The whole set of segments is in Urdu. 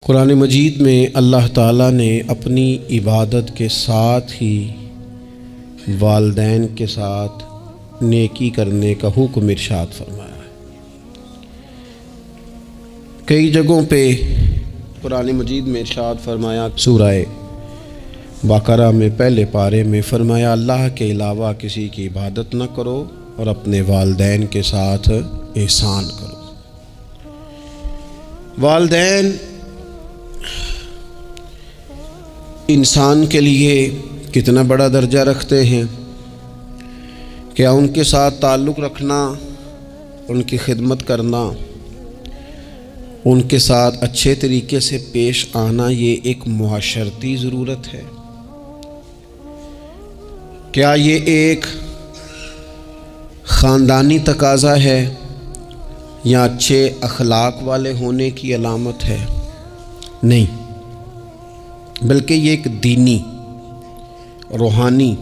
قرآن مجید میں اللہ تعالیٰ نے اپنی عبادت کے ساتھ ہی والدین کے ساتھ نیکی کرنے کا حکم ارشاد فرمایا ہے۔ کئی جگہوں پہ قرآن مجید میں ارشاد فرمایا، سورہ بقرہ میں پہلے پارے میں فرمایا اللہ کے علاوہ کسی کی عبادت نہ کرو اور اپنے والدین کے ساتھ احسان کرو۔ والدین انسان کے لیے کتنا بڑا درجہ رکھتے ہیں، کیا ان کے ساتھ تعلق رکھنا، ان کی خدمت کرنا، ان کے ساتھ اچھے طریقے سے پیش آنا یہ ایک معاشرتی ضرورت ہے؟ کیا یہ ایک خاندانی تقاضا ہے یا اچھے اخلاق والے ہونے کی علامت ہے؟ نہیں، بلکہ یہ ایک دینی، روحانی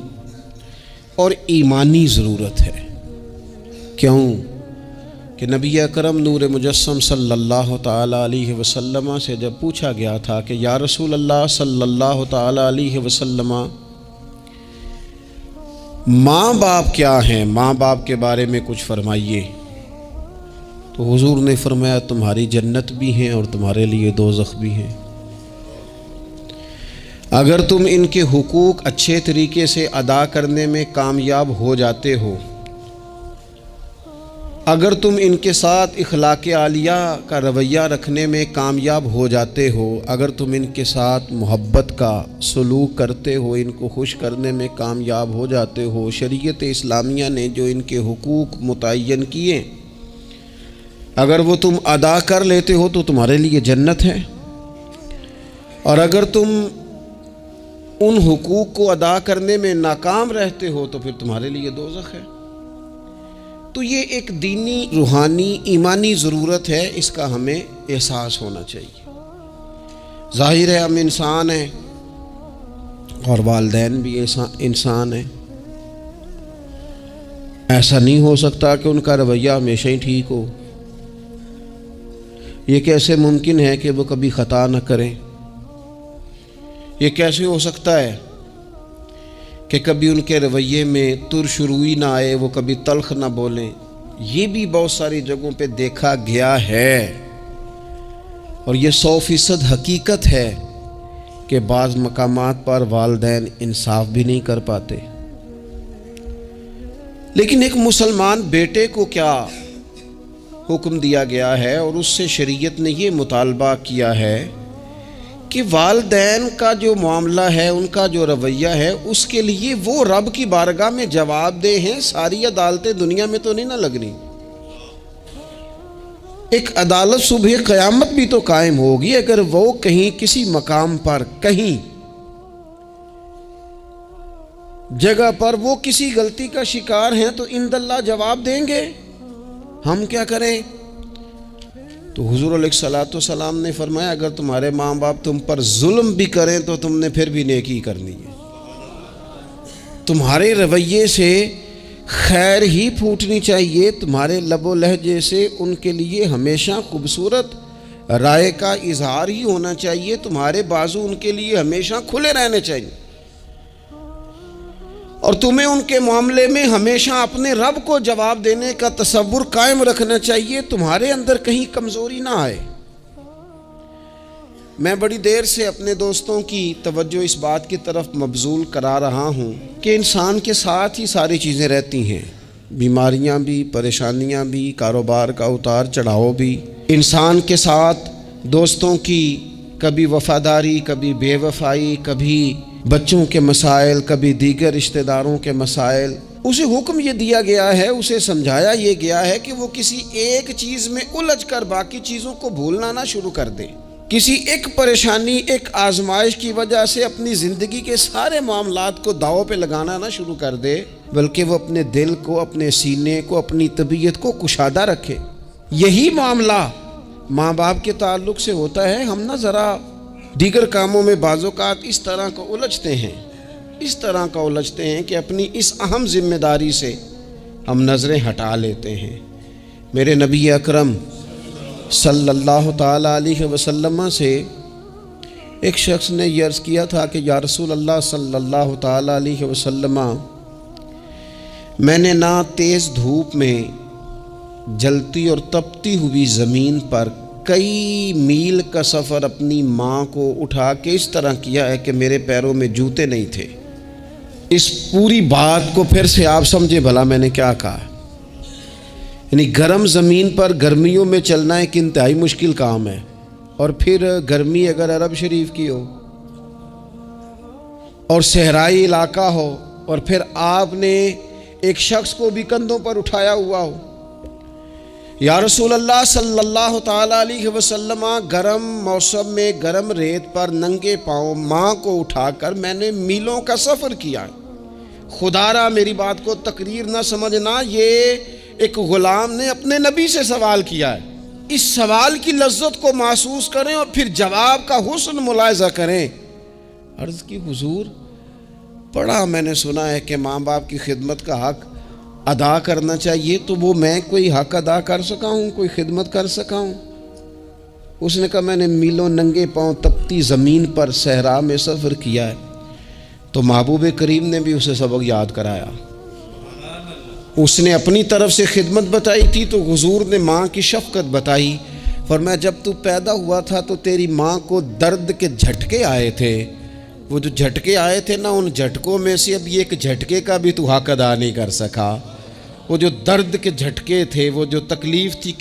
اور ایمانی ضرورت ہے۔ کیوں کہ نبی اکرم نور مجسم صلی اللہ تعالیٰ علیہ وسلم سے جب پوچھا گیا تھا کہ یا رسول اللہ صلی اللہ تعالیٰ علیہ وسلم، ماں باپ کیا ہیں، ماں باپ کے بارے میں کچھ فرمائیے، تو حضور نے فرمایا تمہاری جنت بھی ہیں اور تمہارے لیے دوزخ بھی ہیں۔ اگر تم ان کے حقوق اچھے طریقے سے ادا کرنے میں کامیاب ہو جاتے ہو، اگر تم ان کے ساتھ اخلاق عالیہ کا رویہ رکھنے میں کامیاب ہو جاتے ہو، اگر تم ان کے ساتھ محبت کا سلوک کرتے ہو، ان کو خوش کرنے میں کامیاب ہو جاتے ہو، شریعت اسلامیہ نے جو ان کے حقوق متعین کیے اگر وہ تم ادا کر لیتے ہو تو تمہارے لیے جنت ہے، اور اگر تم ان حقوق کو ادا کرنے میں ناکام رہتے ہو تو پھر تمہارے لیے دوزخ ہے۔ تو یہ ایک دینی، روحانی، ایمانی ضرورت ہے، اس کا ہمیں احساس ہونا چاہیے۔ ظاہر ہے ہم انسان ہیں اور والدین بھی انسان ہیں، ایسا نہیں ہو سکتا کہ ان کا رویہ ہمیشہ ہی ٹھیک ہو۔ یہ کیسے ممکن ہے کہ وہ کبھی خطا نہ کریں؟ یہ کیسے ہو سکتا ہے کہ کبھی ان کے رویے میں ترش روئی نہ آئے، وہ کبھی تلخ نہ بولیں؟ یہ بھی بہت ساری جگہوں پہ دیکھا گیا ہے، اور یہ 100% حقیقت ہے کہ بعض مقامات پر والدین انصاف بھی نہیں کر پاتے۔ لیکن ایک مسلمان بیٹے کو کیا حکم دیا گیا ہے، اور اس سے شریعت نے یہ مطالبہ کیا ہے کہ والدین کا جو معاملہ ہے، ان کا جو رویہ ہے، اس کے لیے وہ رب کی بارگاہ میں جواب دہ ہیں۔ ساری عدالتیں دنیا میں تو نہیں نہ لگنی، ایک عدالت صبح قیامت بھی تو قائم ہوگی۔ اگر وہ کہیں کسی مقام پر، کہیں جگہ پر وہ کسی غلطی کا شکار ہیں تو عند اللہ جواب دیں گے۔ ہم کیا کریں؟ تو حضور علیہ الصلوۃ والسلام نے فرمایا اگر تمہارے ماں باپ تم پر ظلم بھی کریں تو تم نے پھر بھی نیکی کرنی ہے۔ تمہارے رویے سے خیر ہی پھوٹنی چاہیے، تمہارے لب و لہجے سے ان کے لیے ہمیشہ خوبصورت رائے کا اظہار ہی ہونا چاہیے، تمہارے بازو ان کے لیے ہمیشہ کھلے رہنے چاہیے، اور تمہیں ان کے معاملے میں ہمیشہ اپنے رب کو جواب دینے کا تصور قائم رکھنا چاہیے، تمہارے اندر کہیں کمزوری نہ آئے۔ میں بڑی دیر سے اپنے دوستوں کی توجہ اس بات کی طرف مبذول کرا رہا ہوں کہ انسان کے ساتھ ہی ساری چیزیں رہتی ہیں، بیماریاں بھی، پریشانیاں بھی، کاروبار کا اتار چڑھاؤ بھی۔ انسان کے ساتھ دوستوں کی کبھی وفاداری، کبھی بے وفائی، کبھی بچوں کے مسائل، کبھی دیگر رشتہ داروں کے مسائل۔ اسے حکم یہ دیا گیا ہے، اسے سمجھایا یہ گیا ہے کہ وہ کسی ایک چیز میں الجھ کر باقی چیزوں کو بھولنا نہ شروع کر دے، کسی ایک پریشانی، ایک آزمائش کی وجہ سے اپنی زندگی کے سارے معاملات کو داؤ پہ لگانا نہ شروع کر دے، بلکہ وہ اپنے دل کو، اپنے سینے کو، اپنی طبیعت کو کشادہ رکھے۔ یہی معاملہ ماں باپ کے تعلق سے ہوتا ہے۔ ہم نہ ذرا دیگر کاموں میں بعض اوقات اس طرح کو الجھتے ہیں کہ اپنی اس اہم ذمہ داری سے ہم نظریں ہٹا لیتے ہیں۔ میرے نبی اکرم صلی اللہ تعالیٰ علیہ وسلم سے ایک شخص نے یہ عرض کیا تھا کہ یا رسول اللہ صلی اللہ تعالیٰ علیہ وسلم، میں نے نہ تیز دھوپ میں جلتی اور تپتی ہوئی زمین پر کئی میل کا سفر اپنی ماں کو اٹھا کے اس طرح کیا ہے کہ میرے پیروں میں جوتے نہیں تھے۔ اس پوری بات کو پھر سے آپ سمجھے بھلا میں نے کیا کہا۔ یعنی گرم زمین پر گرمیوں میں چلنا ایک انتہائی مشکل کام ہے، اور پھر گرمی اگر عرب شریف کی ہو اور صحرائی علاقہ ہو، اور پھر آپ نے ایک شخص کو بھی کندھوں پر اٹھایا ہوا ہو۔ یا رسول اللہ صلی اللہ تعالیٰ علیہ وسلم، گرم موسم میں گرم ریت پر ننگے پاؤں ماں کو اٹھا کر میں نے میلوں کا سفر کیا۔ خدا را میری بات کو تقریر نہ سمجھنا، یہ ایک غلام نے اپنے نبی سے سوال کیا ہے۔ اس سوال کی لذت کو محسوس کریں اور پھر جواب کا حسن ملاحظہ کریں۔ عرض کی حضور، بڑا میں نے سنا ہے کہ ماں باپ کی خدمت کا حق ادا کرنا چاہیے، تو وہ میں کوئی حق ادا کر سکا ہوں، کوئی خدمت کر سکا ہوں؟ اس نے کہا میں نے میلوں ننگے پاؤں تپتی زمین پر صحرا میں سفر کیا ہے۔ تو محبوب کریم نے بھی اسے سبق یاد کرایا۔ اس نے اپنی طرف سے خدمت بتائی تھی تو حضور نے ماں کی شفقت بتائی۔ فرمایا جب تو پیدا ہوا تھا تو تیری ماں کو درد کے جھٹکے آئے تھے، وہ جو جھٹکے آئے تھے نا، ان جھٹکوں میں سے اب یہ ایک جھٹکے کا بھی تو حق ادا نہیں کر سکا۔ وہ جو درد کے جھٹکے تھے، وہ جو تکلیف تھی،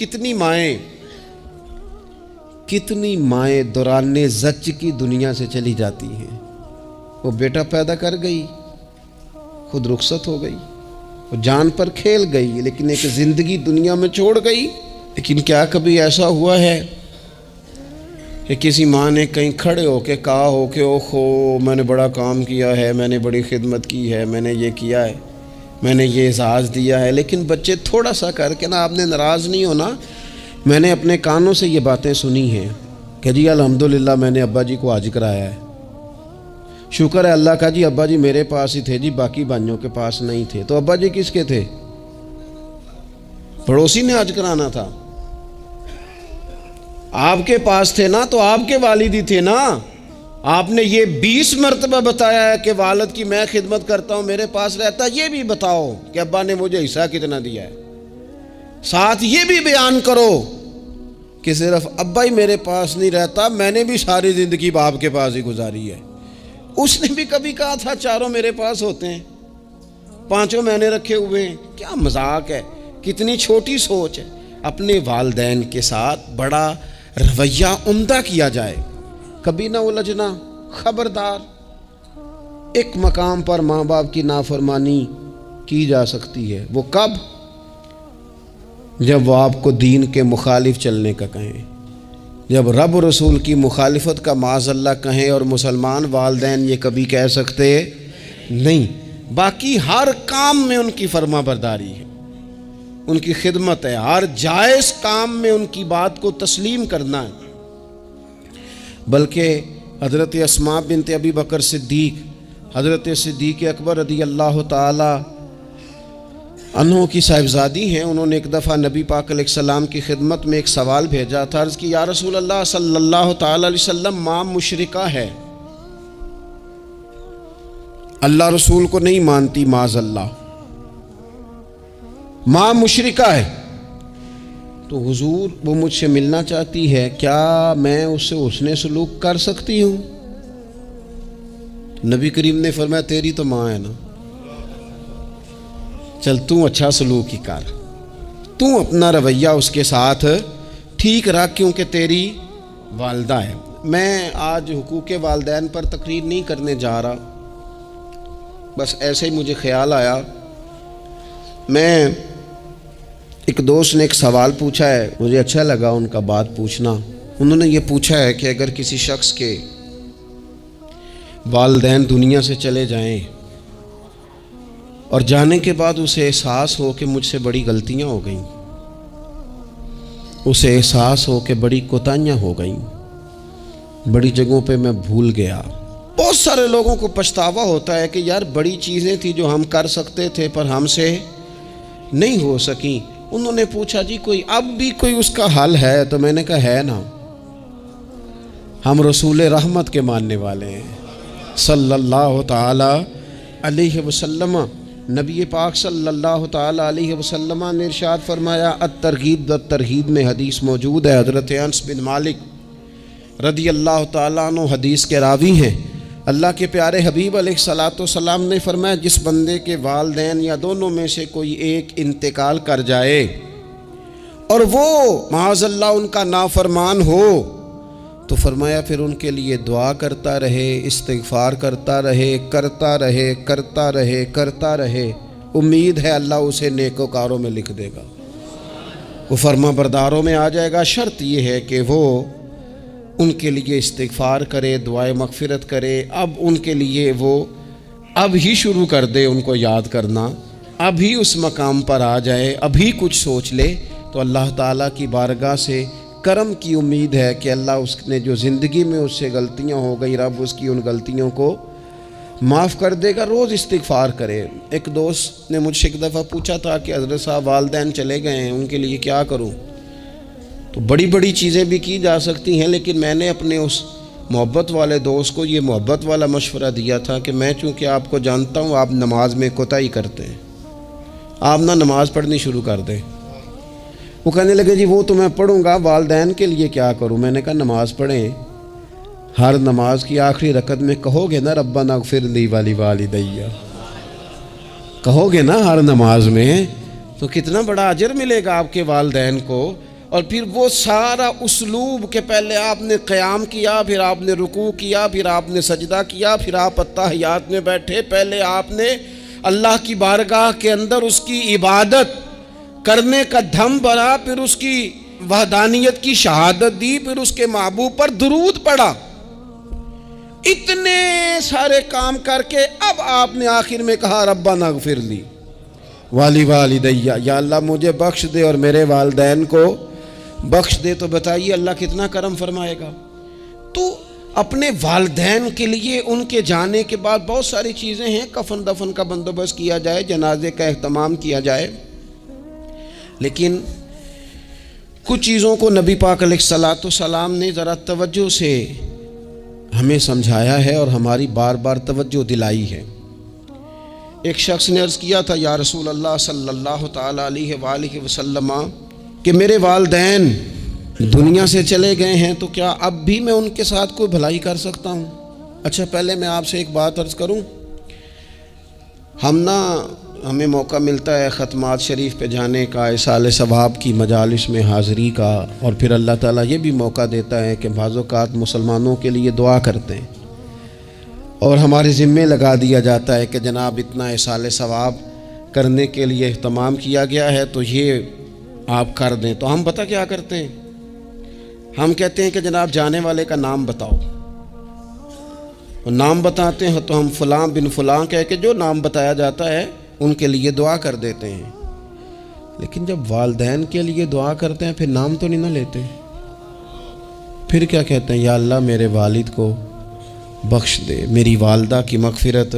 کتنی مائیں دوران زچ کی دنیا سے چلی جاتی ہیں۔ وہ بیٹا پیدا کر گئی، خود رخصت ہو گئی، وہ جان پر کھیل گئی، لیکن ایک زندگی دنیا میں چھوڑ گئی۔ لیکن کیا کبھی ایسا ہوا ہے کہ کسی ماں نے کہیں کھڑے ہو کے کہا ہو کہ اوہو میں نے بڑا کام کیا ہے، میں نے بڑی خدمت کی ہے، میں نے یہ کیا ہے، میں نے یہ اعزاز دیا ہے، لیکن بچے تھوڑا سا کر کے نا، آپ نے ناراض نہیں ہونا، میں نے اپنے کانوں سے یہ باتیں سنی ہیں کہ جی الحمدللہ میں نے ابا جی کو حج کرایا ہے، شکر ہے اللہ کا جی، ابا جی میرے پاس ہی تھے جی، باقی بھائیوں کے پاس نہیں تھے۔ تو ابا جی کس کے تھے؟ پڑوسی نے حج کرانا تھا، آپ کے پاس تھے نا، تو آپ کے والد ہی تھے نا۔ آپ نے یہ 20 مرتبہ بتایا ہے کہ والد کی میں خدمت کرتا ہوں، میرے پاس رہتا، یہ بھی بتاؤ کہ ابا نے مجھے حصہ کتنا دیا ہے۔ ساتھ یہ بھی بیان کرو کہ صرف ابا ہی میرے پاس نہیں رہتا، میں نے بھی ساری زندگی باپ کے پاس ہی گزاری ہے۔ اس نے بھی کبھی کہا تھا چاروں میرے پاس ہوتے ہیں، پانچوں میں نے رکھے ہوئے ہیں۔ کیا مذاق ہے، کتنی چھوٹی سوچ ہے۔ اپنے والدین کے ساتھ بڑا رویہ عمدہ کیا جائے، کبھی نہ الجھنا۔ خبردار، ایک مقام پر ماں باپ کی نافرمانی کی جا سکتی ہے، وہ کب؟ جب وہ آپ کو دین کے مخالف چلنے کا کہیں، جب رب رسول کی مخالفت کا معاذ اللہ کہیں، اور مسلمان والدین یہ کبھی کہہ سکتے نہیں۔ باقی ہر کام میں ان کی فرما برداری ہے، ان کی خدمت ہے، ہر جائز کام میں ان کی بات کو تسلیم کرنا ہے۔ بلکہ حضرت اسماء بنت ابی بکر صدیق، حضرت صدیق اکبر رضی اللہ تعالی عنہ کی صاحبزادی ہیں، انہوں نے ایک دفعہ نبی پاک علیہ السلام کی خدمت میں ایک سوال بھیجا تھا۔ عرض کی یا رسول اللہ صلی اللہ تعالی علیہ وسلم، ماں مشرکہ ہے، اللہ رسول کو نہیں مانتی، معاذ اللہ، ماں مشرکہ ہے، تو حضور وہ مجھ سے ملنا چاہتی ہے، کیا میں اس سے حسن سلوک کر سکتی ہوں؟ نبی کریم نے فرمایا تیری تو ماں ہے نا، چل تو اچھا سلوک ہی کر، تو اپنا رویہ اس کے ساتھ ٹھیک رکھ، کیونکہ تیری والدہ ہے۔ میں آج حقوق والدین پر تقریر نہیں کرنے جا رہا، بس ایسے ہی مجھے خیال آیا۔ میں ایک دوست نے ایک سوال پوچھا ہے، مجھے اچھا لگا ان کا بات پوچھنا۔ انہوں نے یہ پوچھا ہے کہ اگر کسی شخص کے والدین دنیا سے چلے جائیں اور جانے کے بعد اسے احساس ہو کہ مجھ سے بڑی غلطیاں ہو گئیں، اسے احساس ہو کہ بڑی کوتاہیاں ہو گئیں، بڑی جگہوں پہ میں بھول گیا۔ بہت سارے لوگوں کو پچھتاوا ہوتا ہے کہ یار بڑی چیزیں تھیں جو ہم کر سکتے تھے پر ہم سے نہیں ہو سکیں۔ انہوں نے پوچھا جی کوئی اب بھی کوئی اس کا حل ہے؟ تو میں نے کہا ہے نا، ہم رسول رحمت کے ماننے والے ہیں صلی اللہ تعالی علیہ وسلم۔ نبی پاک صلی اللہ تعالی علیہ وسلم نے ارشاد فرمایا، الترغیب والترہیب میں حدیث موجود ہے، حضرت انس بن مالک رضی اللہ تعالیٰ عنہ حدیث کے راوی ہیں۔ اللہ کے پیارے حبیب علیہ الصلاۃ والسلام نے فرمایا، جس بندے کے والدین یا دونوں میں سے کوئی ایک انتقال کر جائے اور وہ معاذ اللہ ان کا نافرمان ہو، تو فرمایا پھر ان کے لیے دعا کرتا رہے، استغفار کرتا رہے، کرتا رہے، کرتا رہے، کرتا رہے، امید ہے اللہ اسے نیکوکاروں میں لکھ دے گا، وہ فرما برداروں میں آ جائے گا۔ شرط یہ ہے کہ وہ ان کے لیے استغفار کرے، دعائے مغفرت کرے، اب ان کے لیے وہ اب ہی شروع کر دے ان کو یاد کرنا، اب ہی اس مقام پر آ جائے، ابھی کچھ سوچ لے، تو اللہ تعالیٰ کی بارگاہ سے کرم کی امید ہے کہ اللہ اس نے جو زندگی میں اس سے غلطیاں ہو گئی، رب اس کی ان غلطیوں کو معاف کر دے گا۔ روز استغفار کرے۔ ایک دوست نے مجھ سے ایک دفعہ پوچھا تھا کہ حضرت صاحب والدین چلے گئے ہیں، ان کے لیے کیا کروں؟ تو بڑی بڑی چیزیں بھی کی جا سکتی ہیں، لیکن میں نے اپنے اس محبت والے دوست کو یہ محبت والا مشورہ دیا تھا کہ میں چونکہ آپ کو جانتا ہوں آپ نماز میں کوتاہی کرتے ہیں، آپ نہ نماز پڑھنی شروع کر دیں۔ وہ کہنے لگے جی وہ تو میں پڑھوں گا، والدین کے لیے کیا کروں؟ میں نے کہا نماز پڑھیں، ہر نماز کی آخری رکعت میں کہو گے نا ربنا اغفر لی ولی کہو گے نا ہر نماز میں، تو کتنا بڑا اجر ملے گا آپ کے والدین کو۔ اور پھر وہ سارا اسلوب کہ پہلے آپ نے قیام کیا، پھر آپ نے رکوع کیا، پھر آپ نے سجدہ کیا، پھر آپ اتحیات میں بیٹھے، پہلے آپ نے اللہ کی بارگاہ کے اندر اس کی عبادت کرنے کا دھم بھرا، پھر اس کی وحدانیت کی شہادت دی، پھر اس کے محبوب پر درود پڑھا، اتنے سارے کام کر کے اب آپ نے آخر میں کہا ربنا اغفر لی والدیّ، یا اللہ مجھے بخش دے اور میرے والدین کو بخش دے۔ تو بتائیے اللہ کتنا کرم فرمائے گا۔ تو اپنے والدین کے لیے ان کے جانے کے بعد بہت ساری چیزیں ہیں، کفن دفن کا بندوبست کیا جائے، جنازے کا اہتمام کیا جائے، لیکن کچھ چیزوں کو نبی پاک علیہ الصلاۃ والسلام نے ذرا توجہ سے ہمیں سمجھایا ہے اور ہماری بار بار توجہ دلائی ہے۔ ایک شخص نے عرض کیا تھا یا رسول اللہ صلی اللہ تعالی علیہ وآلہ وسلم کہ میرے والدین دنیا سے چلے گئے ہیں، تو کیا اب بھی میں ان کے ساتھ کوئی بھلائی کر سکتا ہوں؟ اچھا پہلے میں آپ سے ایک بات عرض کروں، ہمیں موقع ملتا ہے ختمات شریف پہ جانے کا، اصال ثواب کی مجالس میں حاضری کا، اور پھر اللہ تعالیٰ یہ بھی موقع دیتا ہے کہ بعض اوقات مسلمانوں کے لیے دعا کرتے ہیں، اور ہمارے ذمے لگا دیا جاتا ہے کہ جناب اتنا اصال ثواب کرنے کے لیے اہتمام کیا گیا ہے تو یہ آپ کر دیں۔ تو ہم پتہ کیا کرتے ہیں، ہم کہتے ہیں کہ جناب جانے والے کا نام بتاؤ، اور نام بتاتے ہیں تو ہم فلاں بن فلاں کہہ کے جو نام بتایا جاتا ہے ان کے لیے دعا کر دیتے ہیں، لیکن جب والدین کے لیے دعا کرتے ہیں پھر نام تو نہیں نہ لیتے، پھر کیا کہتے ہیں یا اللہ میرے والد کو بخش دے، میری والدہ کی مغفرت۔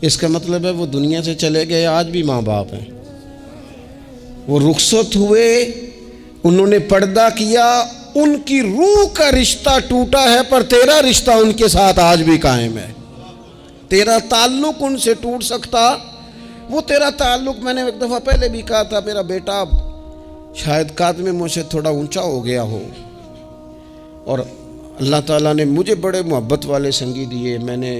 اس کا مطلب ہے وہ دنیا سے چلے گئے، آج بھی ماں باپ ہیں، وہ رخصت ہوئے، انہوں نے پردہ کیا، ان کی روح کا رشتہ ٹوٹا ہے، پر تیرا رشتہ ان کے ساتھ آج بھی قائم ہے، تیرا تعلق ان سے ٹوٹ سکتا، وہ تیرا تعلق، میں نے ایک دفعہ پہلے بھی کہا تھا، میرا بیٹا شاید قد میں مجھ سے تھوڑا اونچا ہو گیا ہو، اور اللہ تعالیٰ نے مجھے بڑے محبت والے سنگی دیے، میں نے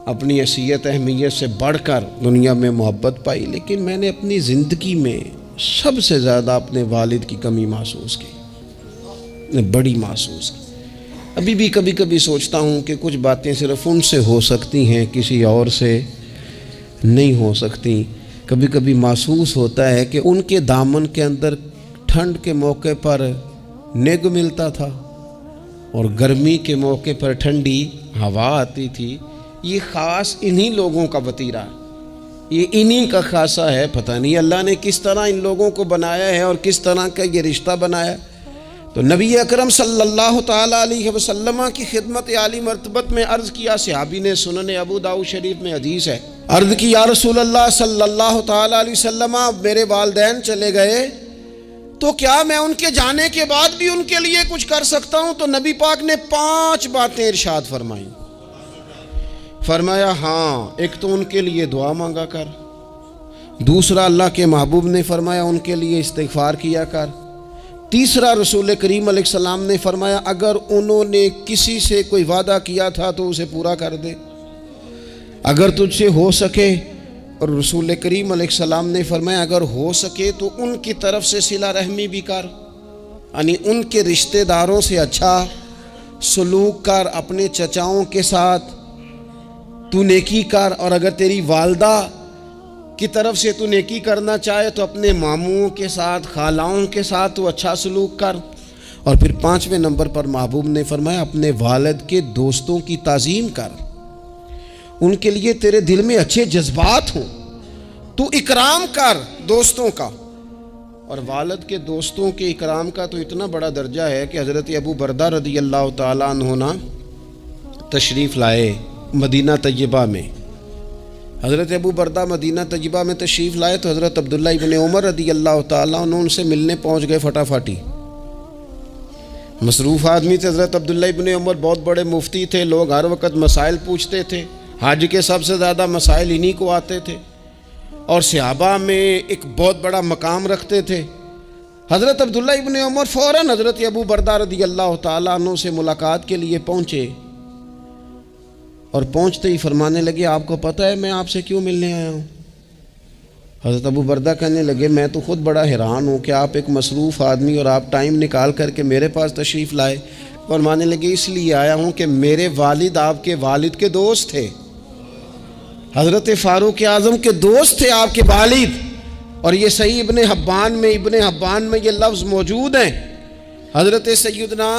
اپنی حیثیت اہمیت سے بڑھ کر دنیا میں محبت پائی، لیکن میں نے اپنی زندگی میں سب سے زیادہ اپنے والد کی کمی محسوس کی، بڑی محسوس کی۔ ابھی بھی کبھی کبھی سوچتا ہوں کہ کچھ باتیں صرف ان سے ہو سکتی ہیں، کسی اور سے نہیں ہو سکتی۔ کبھی کبھی محسوس ہوتا ہے کہ ان کے دامن کے اندر ٹھنڈ کے موقع پر نگ ملتا تھا اور گرمی کے موقع پر ٹھنڈی ہوا آتی تھی۔ یہ خاص انہی لوگوں کا وطیرہ ہے، یہ انہی کا خاصہ ہے، پتہ نہیں اللہ نے کس طرح ان لوگوں کو بنایا ہے اور کس طرح کا یہ رشتہ بنایا۔ تو نبی اکرم صلی اللہ تعالیٰ علیہ وسلم کی خدمت عالی مرتبت میں عرض کیا، صحابی نے سنن ابو داؤد شریف میں حدیث ہے، عرض کی یا رسول اللہ صلی اللہ تعالیٰ علیہ وسلم میرے والدین چلے گئے تو کیا میں ان کے جانے کے بعد بھی ان کے لیے کچھ کر سکتا ہوں؟ تو نبی پاک نے 5 باتیں ارشاد فرمائیں. فرمایا ہاں، ایک تو ان کے لیے دعا مانگا کر، دوسرا اللہ کے محبوب نے فرمایا ان کے لیے استغفار کیا کر، تیسرا رسول کریم علیہ السلام نے فرمایا اگر انہوں نے کسی سے کوئی وعدہ کیا تھا تو اسے پورا کر دے، اگر تجھ سے ہو سکے. اور رسول کریم علیہ السلام نے فرمایا اگر ہو سکے تو ان کی طرف سے صلہ رحمی بھی کر، یعنی ان کے رشتہ داروں سے اچھا سلوک کر، اپنے چچاؤں کے ساتھ تو نیکی کر، اور اگر تیری والدہ کی طرف سے تو نیکی کرنا چاہے تو اپنے ماموں کے ساتھ، خالاؤں کے ساتھ تو اچھا سلوک کر. اور پھر 5ویں نمبر پر محبوب نے فرمایا اپنے والد کے دوستوں کی تعظیم کر، ان کے لیے تیرے دل میں اچھے جذبات ہوں، تو اکرام کر دوستوں کا. اور والد کے دوستوں کے اکرام کا تو اتنا بڑا درجہ ہے کہ حضرت ابو بردہ رضی اللہ تعالیٰ عنہ تشریف لائے مدینہ طیبہ میں. حضرت ابو بردہ مدینہ طیبہ میں تشریف لائے تو حضرت عبداللہ ابن عمر رضی اللہ تعالیٰ عنہ ان سے ملنے پہنچ گئے فٹافٹی. مصروف آدمی تھے حضرت عبداللہ ابن عمر، بہت بڑے مفتی تھے، لوگ ہر وقت مسائل پوچھتے تھے، حج کے سب سے زیادہ مسائل انہی کو آتے تھے، اور صحابہ میں ایک بہت بڑا مقام رکھتے تھے. حضرت عبداللہ ابن عمر فوراً حضرت ابو بردہ رضی اللہ تعالیٰ عنہ سے ملاقات کے لیے پہنچے، اور پہنچتے ہی فرمانے لگے آپ کو پتہ ہے میں آپ سے کیوں ملنے آیا ہوں؟ حضرت ابو بردہ کہنے لگے میں تو خود بڑا حیران ہوں کہ آپ ایک مصروف آدمی اور آپ ٹائم نکال کر کے میرے پاس تشریف لائے. فرمانے لگے اس لیے آیا ہوں کہ میرے والد آپ کے والد کے دوست تھے، حضرت فاروق اعظم کے دوست تھے آپ کے والد. اور یہ صحیح ابن حبان میں یہ لفظ موجود ہیں. حضرت سیدنا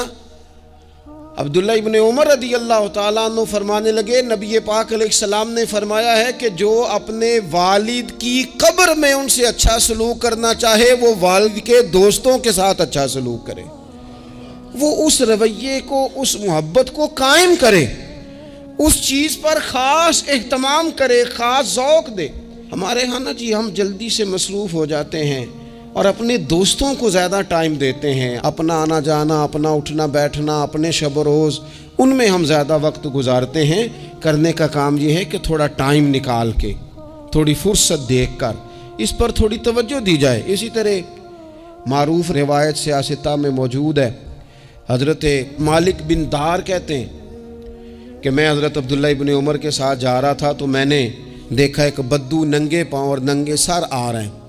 عبداللہ ابن عمر رضی اللہ تعالیٰ عنہ فرمانے لگے نبی پاک علیہ السلام نے فرمایا ہے کہ جو اپنے والد کی قبر میں ان سے اچھا سلوک کرنا چاہے وہ والد کے دوستوں کے ساتھ اچھا سلوک کرے، وہ اس رویے کو، اس محبت کو قائم کرے، اس چیز پر خاص اہتمام کرے، خاص ذوق دے. ہمارے ہاں نا جی ہم جلدی سے مصروف ہو جاتے ہیں اور اپنے دوستوں کو زیادہ ٹائم دیتے ہیں، اپنا آنا جانا، اپنا اٹھنا بیٹھنا، اپنے شب و روز ان میں ہم زیادہ وقت گزارتے ہیں. کرنے کا کام یہ ہے کہ تھوڑا ٹائم نکال کے، تھوڑی فرصت دیکھ کر اس پر تھوڑی توجہ دی جائے. اسی طرح معروف روایت سیاستہ میں موجود ہے، حضرت مالک بن دار کہتے ہیں کہ میں حضرت عبداللہ ابن عمر کے ساتھ جا رہا تھا تو میں نے دیکھا ایک بدو ننگے پاؤں اور ننگے سر آ رہے ہیں.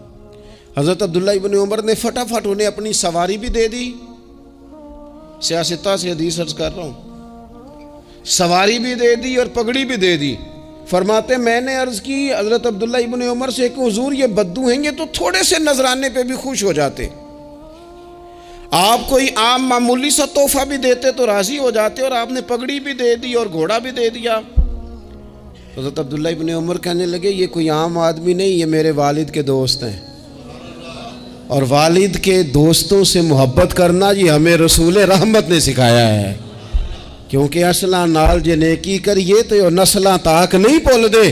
حضرت عبداللہ ابن عمر نے فٹافٹ انہیں اپنی سواری بھی دے دی. سیاستہ سے حدیث عرض کر رہا ہوں، سواری بھی دے دی اور پگڑی بھی دے دی. فرماتے میں نے عرض کی حضرت عبداللہ ابن عمر سے کہ حضور یہ بدو ہیں، یہ تو تھوڑے سے نذرانے پہ بھی خوش ہو جاتے، آپ کوئی عام معمولی سا تحفہ بھی دیتے تو راضی ہو جاتے، اور آپ نے پگڑی بھی دے دی اور گھوڑا بھی دے دیا. حضرت عبداللہ ابن عمر کہنے لگے یہ کوئی عام آدمی نہیں، یہ میرے والد کے دوست ہیں، اور والد کے دوستوں سے محبت کرنا یہ ہمیں رسول رحمت نے سکھایا ہے. کیونکہ اصلاں نال جے نیکی کریے تو یہ نسلاں تاک نہیں بھول دے.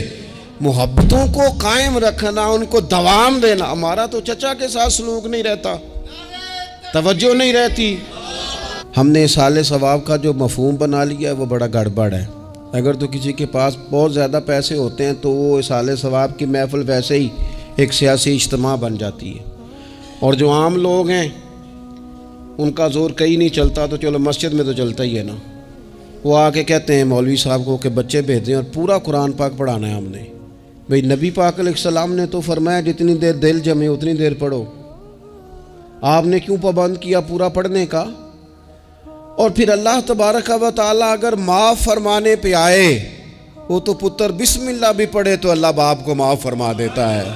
محبتوں کو قائم رکھنا، ان کو دوام دینا. ہمارا تو چچا کے ساتھ سلوک نہیں رہتا، توجہ نہیں رہتی. ہم نے اصالِ ثواب کا جو مفہوم بنا لیا ہے وہ بڑا گڑبڑ ہے. اگر تو کسی کے پاس بہت زیادہ پیسے ہوتے ہیں تو وہ اصالِ ثواب کی محفل ویسے ہی ایک سیاسی اجتماع بن جاتی ہے، اور جو عام لوگ ہیں ان کا زور کہیں نہیں چلتا تو چلو مسجد میں تو چلتا ہی ہے نا. وہ آ کے کہتے ہیں مولوی صاحب کو کہ بچے بھیج دیں اور پورا قرآن پاک پڑھانا ہے ہم نے. بھئی نبی پاک علیہ السلام نے تو فرمایا جتنی دیر دل جمے اتنی دیر پڑھو، آپ نے کیوں پابند کیا پورا پڑھنے کا؟ اور پھر اللہ تبارک و تعالیٰ اگر معاف فرمانے پہ آئے، وہ تو پتر بسم اللہ بھی پڑھے تو اللہ باپ کو معاف فرما دیتا ہے.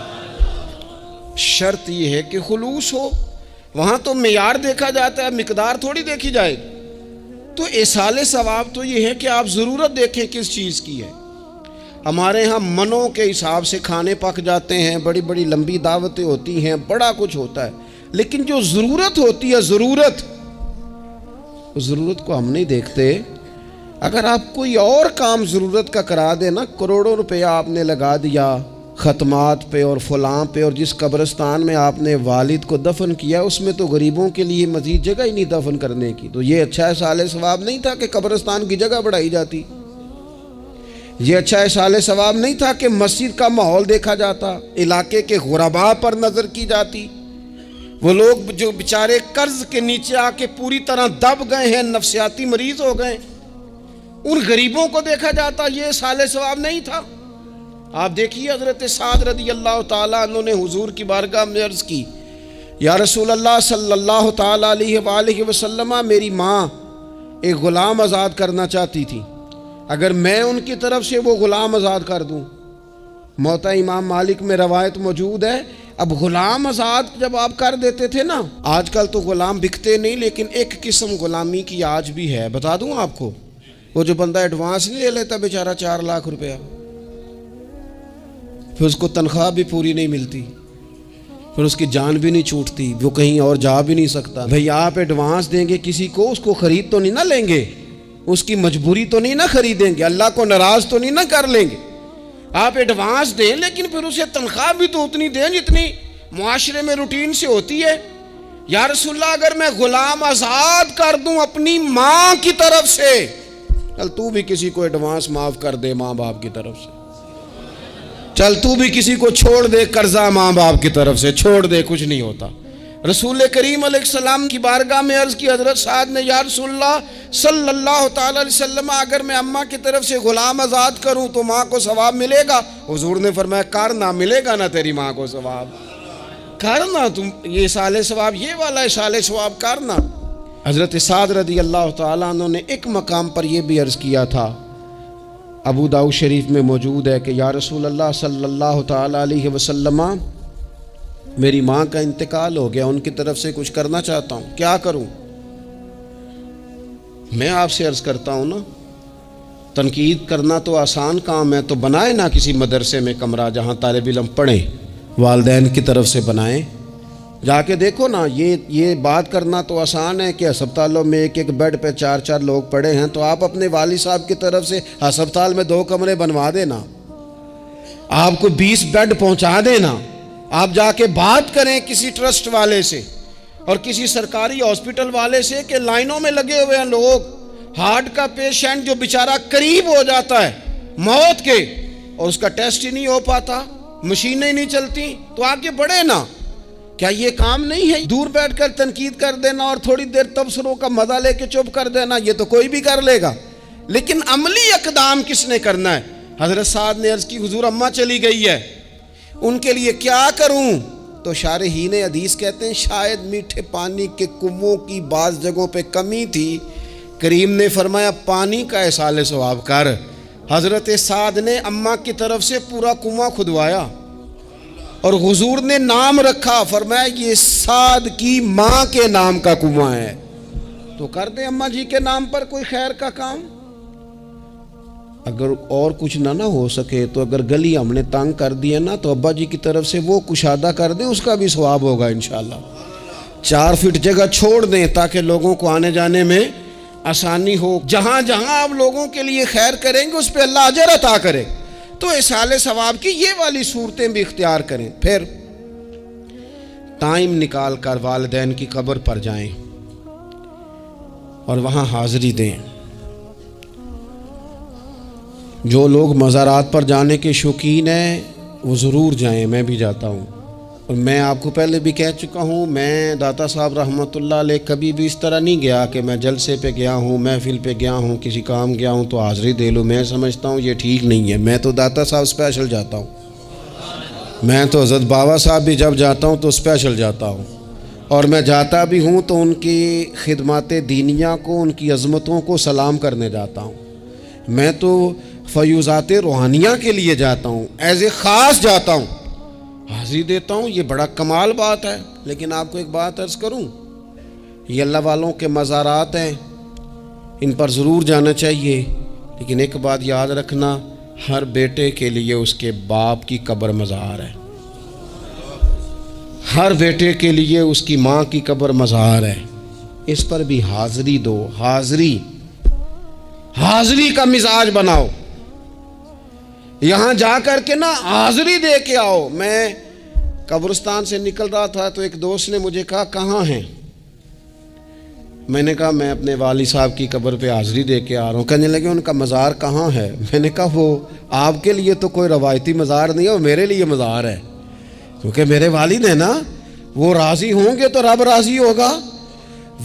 شرط یہ ہے کہ خلوص ہو. وہاں تو معیار دیکھا جاتا ہے، مقدار تھوڑی دیکھی جائے. تو ایصال ثواب تو یہ ہے کہ آپ ضرورت دیکھیں کس چیز کی ہے. ہمارے ہاں منوں کے حساب سے کھانے پک جاتے ہیں، بڑی بڑی لمبی دعوتیں ہوتی ہیں، بڑا کچھ ہوتا ہے، لیکن جو ضرورت ہوتی ہے، ضرورت کو ہم نہیں دیکھتے. اگر آپ کوئی اور کام ضرورت کا کرا دے نا، کروڑوں روپیہ آپ نے لگا دیا، ختمات پہ اور فلاں پہ، اور جس قبرستان میں آپ نے والد کو دفن کیا اس میں تو غریبوں کے لیے مزید جگہ ہی نہیں دفن کرنے کی، تو یہ اچھا اصال ثواب نہیں تھا کہ قبرستان کی جگہ بڑھائی جاتی؟ یہ اچھا اصال ثواب نہیں تھا کہ مسجد کا ماحول دیکھا جاتا، علاقے کے غرباء پر نظر کی جاتی؟ وہ لوگ جو بیچارے قرض کے نیچے آ کے پوری طرح دب گئے ہیں، نفسیاتی مریض ہو گئے، ان غریبوں کو دیکھا جاتا؟ یہ اصال ثواب نہیں تھا؟ آپ دیکھیے حضرت سعد رضی اللہ تعالیٰ عنہ نے حضور کی بارگاہ میں عرض کی، یا رسول اللہ صلی اللہ تعالیٰ علیہ وآلہ وسلم، میری ماں ایک غلام آزاد کرنا چاہتی تھی، اگر میں ان کی طرف سے وہ غلام آزاد کر دوں؟ موطا امام مالک میں روایت موجود ہے، اب غلام آزاد جب آپ کر دیتے تھے نا، آج کل تو غلام بکتے نہیں، لیکن ایک قسم غلامی کی آج بھی ہے، بتا دوں آپ کو، وہ جو بندہ ایڈوانس نہیں لے لیتا بیچارہ 4 لاکھ روپیہ، پھر اس کو تنخواہ بھی پوری نہیں ملتی، پھر اس کی جان بھی نہیں چھوٹتی، وہ کہیں اور جا بھی نہیں سکتا۔ بھئی آپ ایڈوانس دیں گے کسی کو، اس کو خرید تو نہیں نہ لیں گے، اس کی مجبوری تو نہیں نہ خریدیں گے، اللہ کو ناراض تو نہیں نہ کر لیں گے۔ آپ ایڈوانس دیں لیکن پھر اسے تنخواہ بھی تو اتنی دیں جتنی معاشرے میں روٹین سے ہوتی ہے۔ یا رسول اللہ اگر میں غلام آزاد کر دوں اپنی ماں کی طرف سے، چل تو بھی کسی کو ایڈوانس معاف کر دے ماں باپ کی طرف سے، چل تو بھی کسی کو چھوڑ دے قرضہ ماں باپ کی طرف سے، چھوڑ دے، کچھ نہیں ہوتا۔ رسول کریم علیہ السلام کی بارگاہ میں عرض کی حضرت سعد نے، یا رسول اللہ صلی اللہ تعالی علیہ وسلم، اگر میں اماں کی طرف سے غلام آزاد کروں تو ماں کو ثواب ملے گا؟ حضور نے فرمایا کرنا، ملے گا نا تیری ماں کو ثواب، کرنا تم یہ اصال ثواب، یہ والا اصال ثواب کرنا۔ حضرت سعد رضی اللہ تعالیٰ عنہ نے ایک مقام پر یہ بھی عرض کیا تھا، ابو داؤد شریف میں موجود ہے کہ یا رسول اللہ صلی اللہ تعالیٰ علیہ وسلم، میری ماں کا انتقال ہو گیا، ان کی طرف سے کچھ کرنا چاہتا ہوں، کیا کروں؟ میں آپ سے عرض کرتا ہوں نا، تنقید کرنا تو آسان کام ہے، تو بنائے نا کسی مدرسے میں کمرہ جہاں طالب علم پڑھیں، والدین کی طرف سے بنائیں، جا کے دیکھو نا، یہ بات کرنا تو آسان ہے کہ ہسپتالوں میں ایک ایک بیڈ پہ 4 لوگ پڑے ہیں، تو آپ اپنے والد صاحب کی طرف سے ہسپتال میں 2 کمرے بنوا دینا، آپ کو 20 بیڈ پہنچا دینا، آپ جا کے بات کریں کسی ٹرسٹ والے سے اور کسی سرکاری ہاسپٹل والے سے کہ لائنوں میں لگے ہوئے ہیں لوگ، ہارٹ کا پیشنٹ جو بیچارہ قریب ہو جاتا ہے موت کے اور اس کا ٹیسٹ ہی نہیں ہو پاتا، مشینیں نہیں چلتی، تو آگے بڑھے نا۔ کیا یہ کام نہیں ہے دور بیٹھ کر تنقید کر دینا اور تھوڑی دیر تبصروں کا مزہ لے کے چپ کر دینا؟ یہ تو کوئی بھی کر لے گا، لیکن عملی اقدام کس نے کرنا ہے؟ حضرت سعد نے عرض کی، حضور اماں چلی گئی ہے، ان کے لیے کیا کروں؟ تو شارحین حدیث کہتے ہیں شاید میٹھے پانی کے کنووں کی بعض جگہوں پہ کمی تھی، کریم نے فرمایا پانی کا اصال ثواب کر۔ حضرت سعد نے اماں کی طرف سے پورا کنواں کھدوایا اور حضور نے نام رکھا، فرمایا یہ سعد کی ماں کے نام کا کنواں ہے، تو کر دیں اماں جی کے نام پر کوئی خیر کا کام۔ اگر اور کچھ نہ ہو سکے تو اگر گلی ہم نے تنگ کر دیا نا تو ابا جی کی طرف سے وہ کشادہ کر دیں، اس کا بھی ثواب ہوگا انشاءاللہ۔ 4 فٹ جگہ چھوڑ دیں تاکہ لوگوں کو آنے جانے میں آسانی ہو۔ جہاں جہاں آپ لوگوں کے لیے خیر کریں گے اس پہ اللہ اجر عطا کرے، تو اصال ثواب کی یہ والی صورتیں بھی اختیار کریں۔ پھر ٹائم نکال کر والدین کی قبر پر جائیں اور وہاں حاضری دیں۔ جو لوگ مزارات پر جانے کے شوقین ہیں وہ ضرور جائیں، میں بھی جاتا ہوں، اور میں آپ کو پہلے بھی کہہ چکا ہوں، میں داتا صاحب رحمۃ اللہ علیہ کبھی بھی اس طرح نہیں گیا کہ میں جلسے پہ گیا ہوں، محفل پہ گیا ہوں، کسی کام گیا ہوں تو حاضری دے لوں۔ میں سمجھتا ہوں یہ ٹھیک نہیں ہے، میں تو داتا صاحب اسپیشل جاتا ہوں، میں تو حضرت بابا صاحب بھی جب جاتا ہوں تو اسپیشل جاتا ہوں، اور میں جاتا بھی ہوں تو ان کی خدمات دینیہ کو، ان کی عظمتوں کو سلام کرنے جاتا ہوں۔ میں تو فیوزات روحانیہ کے لیے جاتا ہوں، ایز اے خاص جاتا ہوں، حاضری دیتا ہوں، یہ بڑا کمال بات ہے۔ لیکن آپ کو ایک بات عرض کروں، یہ اللہ والوں کے مزارات ہیں، ان پر ضرور جانا چاہیے، لیکن ایک بات یاد رکھنا، ہر بیٹے کے لیے اس کے باپ کی قبر مزار ہے، ہر بیٹے کے لیے اس کی ماں کی قبر مزار ہے، اس پر بھی حاضری دو۔ حاضری کا مزاج بناؤ۔ یہاں جا کر کے نا حاضری دے کے آؤ۔ میں قبرستان سے نکل رہا تھا تو ایک دوست نے مجھے کہا کہاں ہیں؟ میں نے کہا میں اپنے والد صاحب کی قبر پہ حاضری دے کے آ رہا ہوں۔ کہنے لگے ان کا مزار کہاں ہے؟ میں نے کہا وہ آپ کے لیے تو کوئی روایتی مزار نہیں ہے، وہ میرے لیے مزار ہے، کیونکہ میرے والد ہیں نا، وہ راضی ہوں گے تو رب راضی ہوگا۔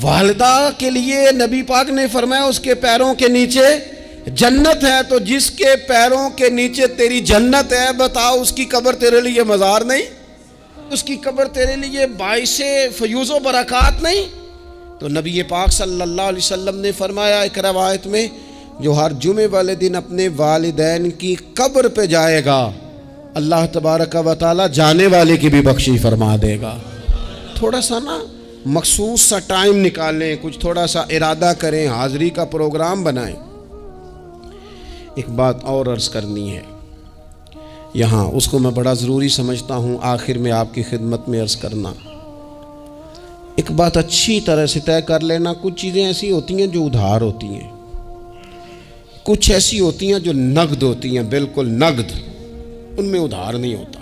والدہ کے لیے نبی پاک نے فرمایا اس کے پیروں کے نیچے جنت ہے، تو جس کے پیروں کے نیچے تیری جنت ہے، بتاؤ اس کی قبر تیرے لیے مزار نہیں؟ اس کی قبر تیرے لیے باعث فیوز و برکات نہیں؟ تو نبی پاک صلی اللہ علیہ وسلم نے فرمایا ایک روایت میں، جو ہر جمعے والے دن اپنے والدین کی قبر پہ جائے گا، اللہ تبارک و تعالی جانے والے کی بھی بخشش فرما دے گا۔ تھوڑا سا نا مخصوص سا ٹائم نکالیں، کچھ تھوڑا سا ارادہ کریں، حاضری کا پروگرام بنائیں۔ ایک بات اور عرض کرنی ہے یہاں، اس کو میں بڑا ضروری سمجھتا ہوں آخر میں آپ کی خدمت میں عرض کرنا۔ ایک بات اچھی طرح سے طے کر لینا، کچھ چیزیں ایسی ہوتی ہیں جو ادھار ہوتی ہیں، کچھ ایسی ہوتی ہیں جو نقد ہوتی ہیں، بالکل نقد، ان میں ادھار نہیں ہوتا۔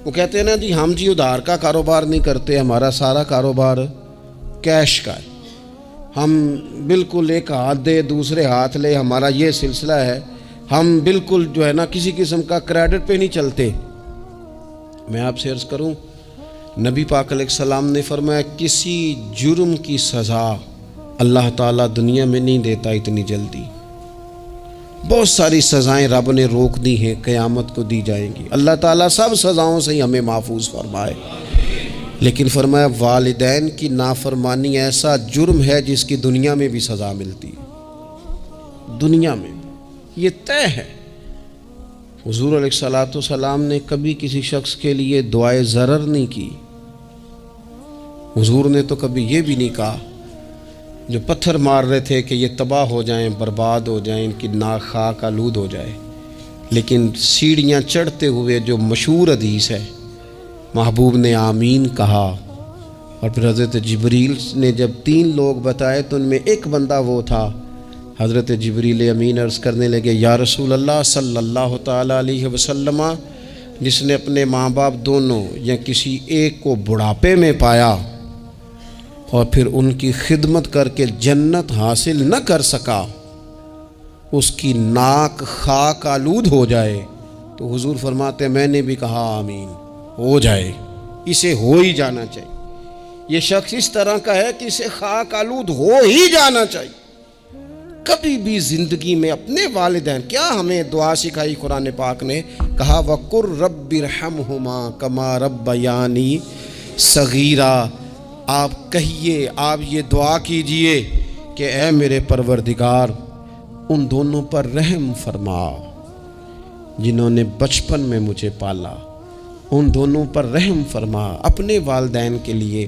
وہ کہتے ہیں نا جی ہم جی ادھار کا کاروبار نہیں کرتے، ہمارا سارا کاروبار کیش کا ہے، ہم بالکل ایک ہاتھ دے دوسرے ہاتھ لے، ہمارا یہ سلسلہ ہے، ہم بالکل جو ہے نا کسی قسم کا کریڈٹ پہ نہیں چلتے۔ میں آپ سے عرض کروں، نبی پاک علیہ السلام نے فرمایا کسی جرم کی سزا اللہ تعالیٰ دنیا میں نہیں دیتا اتنی جلدی، بہت ساری سزائیں رب نے روک دی ہیں، قیامت کو دی جائیں گی۔ اللہ تعالیٰ سب سزاؤں سے ہی ہمیں محفوظ فرمائے، لیکن فرمایا والدین کی نافرمانی ایسا جرم ہے جس کی دنیا میں بھی سزا ملتی ہے، دنیا میں یہ طے ہے۔ حضور علیہ السلام نے کبھی کسی شخص کے لیے دعائے ضرر نہیں کی۔ حضور نے تو کبھی یہ بھی نہیں کہا، جو پتھر مار رہے تھے کہ یہ تباہ ہو جائیں، برباد ہو جائیں، ان کی ناک خاک آلود ہو جائے، لیکن سیڑھیاں چڑھتے ہوئے جو مشہور حدیث ہے، محبوب نے آمین کہا، اور پھر حضرت جبریل نے جب 3 لوگ بتائے تو ان میں ایک بندہ وہ تھا، حضرت جبریل امین عرض کرنے لگے یا رسول اللہ صلی اللہ تعالیٰ علیہ وسلم، جس نے اپنے ماں باپ دونوں یا کسی ایک کو بڑھاپے میں پایا اور پھر ان کی خدمت کر کے جنت حاصل نہ کر سکا، اس کی ناک خاک آلود ہو جائے، تو حضور فرماتے میں نے بھی کہا آمین، ہو جائے، اسے ہو ہی جانا چاہیے، یہ شخص اس طرح کا ہے کہ اسے خاک آلود ہو ہی جانا چاہیے۔ کبھی بھی زندگی میں اپنے والدین، کیا ہمیں دعا سکھائی قرآن پاک نے، کہا وَقُرْ رَبِّ ارْحَمْهُمَا كَمَا رَبَّيَانِي صَغِيرًا، آپ کہیے، آپ یہ دعا کیجئے کہ اے میرے پروردگار ان دونوں پر رحم فرما جنہوں نے بچپن میں مجھے پالا، ان دونوں پر رحم فرما۔ اپنے والدین کے لیے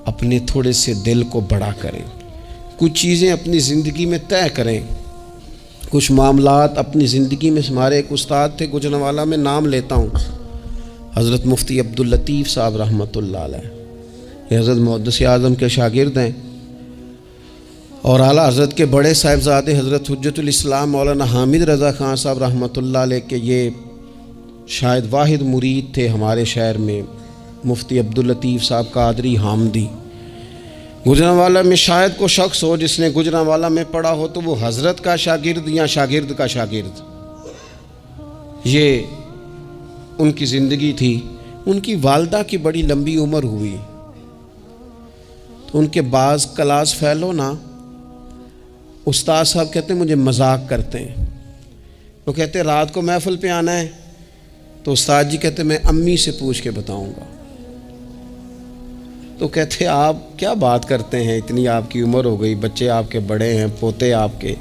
اپنے تھوڑے سے دل کو بڑا کریں، کچھ چیزیں اپنی زندگی میں طے کریں، کچھ معاملات اپنی زندگی میں۔ ہمارے ایک استاد تھے گوجرانوالہ میں، نام لیتا ہوں، حضرت مفتی عبداللطیف صاحب رحمۃ اللہ علیہ، یہ حضرت محدث اعظم کے شاگرد ہیں، اور اعلیٰ حضرت کے بڑے صاحبزادے حضرت حجت الاسلام مولانا حامد رضا خان صاحب رحمۃ اللہ علیہ کے یہ شاید واحد مرید تھے ہمارے شہر میں، مفتی عبداللطیف صاحب قادری حامدی۔ گوجرانوالہ میں شاید کوئی شخص ہو جس نے گوجرانوالہ میں پڑھا ہو تو وہ حضرت کا شاگرد یا شاگرد کا شاگرد، یہ ان کی زندگی تھی۔ ان کی والدہ کی بڑی لمبی عمر ہوئی، تو ان کے بعض کلاس فیلو نا استاد صاحب کہتے ہیں مجھے مذاق کرتے ہیں، وہ کہتے ہیں رات کو محفل پہ آنا ہے، تو استاد جی کہتے ہیں میں امی سے پوچھ کے بتاؤں گا، تو کہتے آپ کیا بات کرتے ہیں، اتنی آپ کی عمر ہو گئی، بچے آپ کے بڑے ہیں، پوتے آپ کے،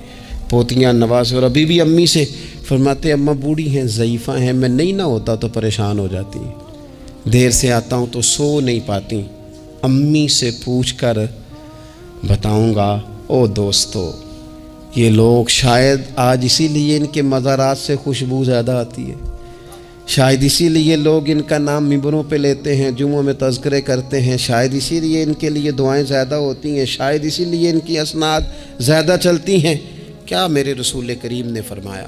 پوتیاں نوازے، اور ابھی بھی امی سے۔ فرماتے اماں بوڑھی ہیں، ضعیفہ ہیں، میں نہیں نہ ہوتا تو پریشان ہو جاتی ہیں، دیر سے آتا ہوں تو سو نہیں پاتی، امی سے پوچھ کر بتاؤں گا۔ او دوستو، یہ لوگ شاید آج اسی لیے ان کے مزارات سے خوشبو زیادہ آتی ہے، شاید اسی لیے لوگ ان کا نام ممبروں پہ لیتے ہیں، جمعوں میں تذکرے کرتے ہیں، شاید اسی لیے ان کے لیے دعائیں زیادہ ہوتی ہیں، شاید اسی لیے ان کی اسناد زیادہ چلتی ہیں۔ کیا میرے رسول کریم نے فرمایا؟